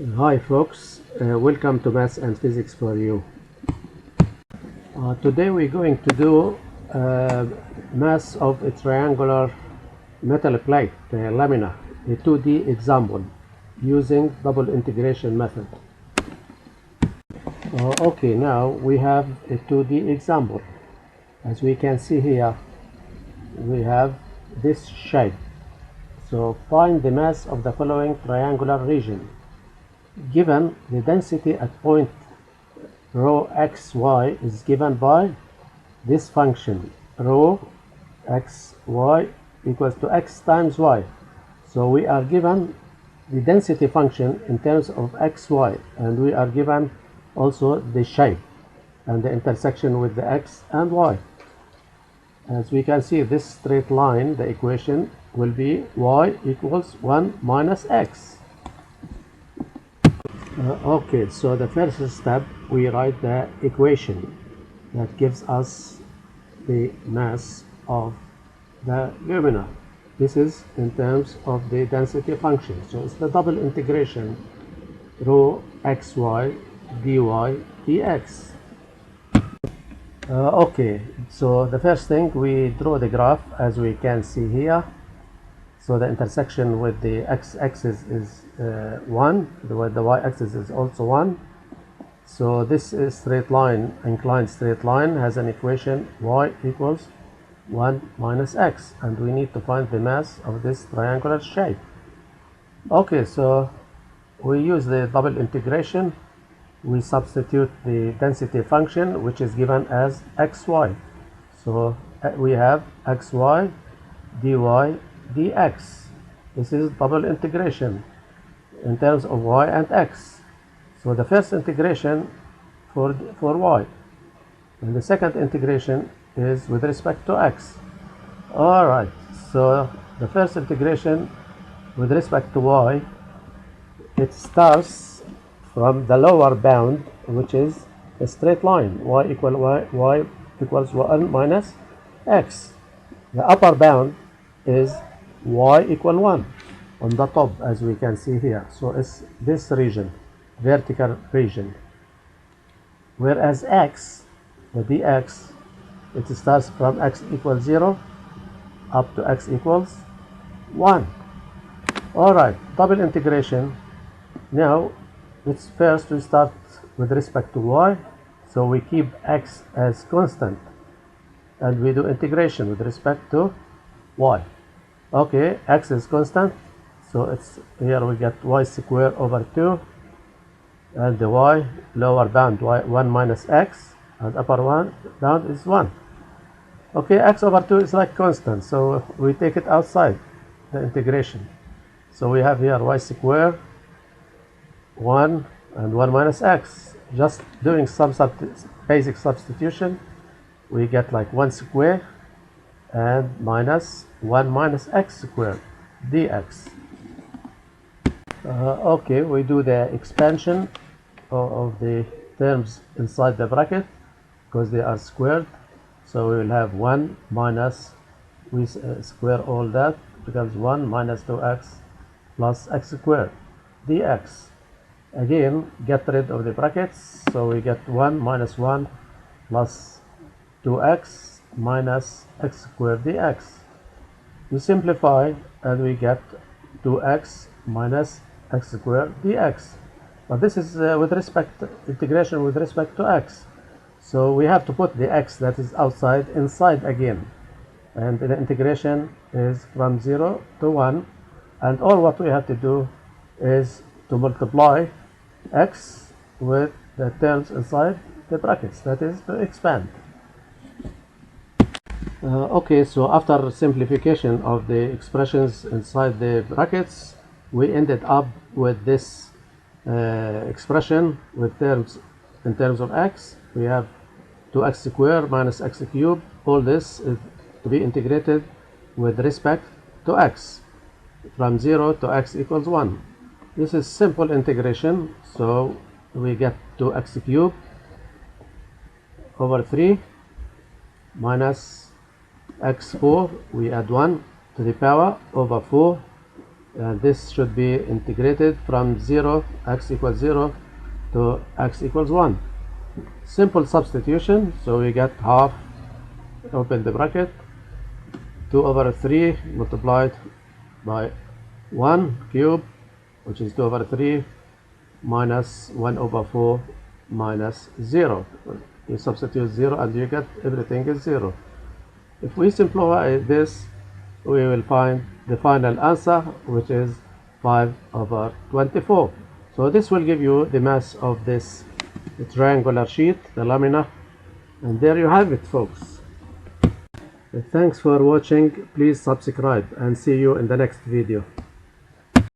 Hi folks, welcome to Maths and Physics for You. Today we're going to do mass of a triangular metal plate, lamina, a 2D example using double integration method. Okay, now we have a 2D example. As we can see here, we have this shape. So find the mass of the following triangular region. Given the density at point rho xy is given by this function rho xy equals to x times y. So we are given the density function in terms of xy, and we are given also the shape and the intersection with the x and y. As we can see, this straight line, the equation will be y equals 1 minus x. Okay, so the first step, we write the equation that gives us the mass of the lamina. This is in terms of the density function. So it's the double integration rho xy dy dx. Okay, so the first thing, we draw the graph as we can see here. So the intersection with the x-axis is 1, with the y-axis is also 1. So this is straight line, inclined straight line, has an equation y equals 1 minus x, and we need to find the mass of this triangular shape. Okay, so we use the double integration. We substitute the density function, which is given as xy. So we have xy dy dx. This is double integration in terms of y and x. So the first integration for y, and the second integration is with respect to x. Alright, so the first integration with respect to y, it starts from the lower bound, which is a straight line, y equals 1 minus x. The upper bound is y equal 1 on the top, as we can see here. So it's this region, vertical region. Whereas x, the dx, it starts from x equals 0 up to x equals 1. Alright, double integration. Now let's first we start with respect to y. So we keep x as constant, and we do integration with respect to y. Okay, x is constant, so it's here we get y squared over 2, and the y lower bound y 1 minus x, and upper one bound is 1. Okay, x over 2 is like constant, so we take it outside the integration. So we have here y squared 1 and 1 minus x. Just doing some basic substitution, we get like 1 squared and minus 1 minus x squared dx. Okay, we do the expansion of the terms inside the bracket because they are squared. So we will have 1 minus, we square all that, becomes 1 minus 2x plus x squared dx. Again, get rid of the brackets, so we get 1 minus 1 plus 2x minus x squared dx. We simplify and we get 2x minus x squared dx. But this is with respect integration with respect to x. So we have to put the x that is outside inside again. And the integration is from 0 to 1. And all what we have to do is to multiply x with the terms inside the brackets, that is to expand. Okay, so after simplification of the expressions inside the brackets, we ended up with this expression with terms in terms of x. We have 2x squared minus x cubed. All this is to be integrated with respect to x from 0 to x equals 1. This is simple integration, so we get 2x cubed over 3 minus x4, we add 1 to the power over 4 and this should be integrated from 0, x equals 0 to x equals 1. Simple substitution, so we get half, open the bracket, 2 over 3 multiplied by 1 cube, which is 2 over 3, minus 1 over 4 minus 0. You substitute 0 and you get everything is 0. If we simplify this, we will find the final answer, which is 5 over 24. So this will give you the mass of this triangular sheet, the lamina. And there you have it, folks. Thanks for watching. Please subscribe and see you in the next video.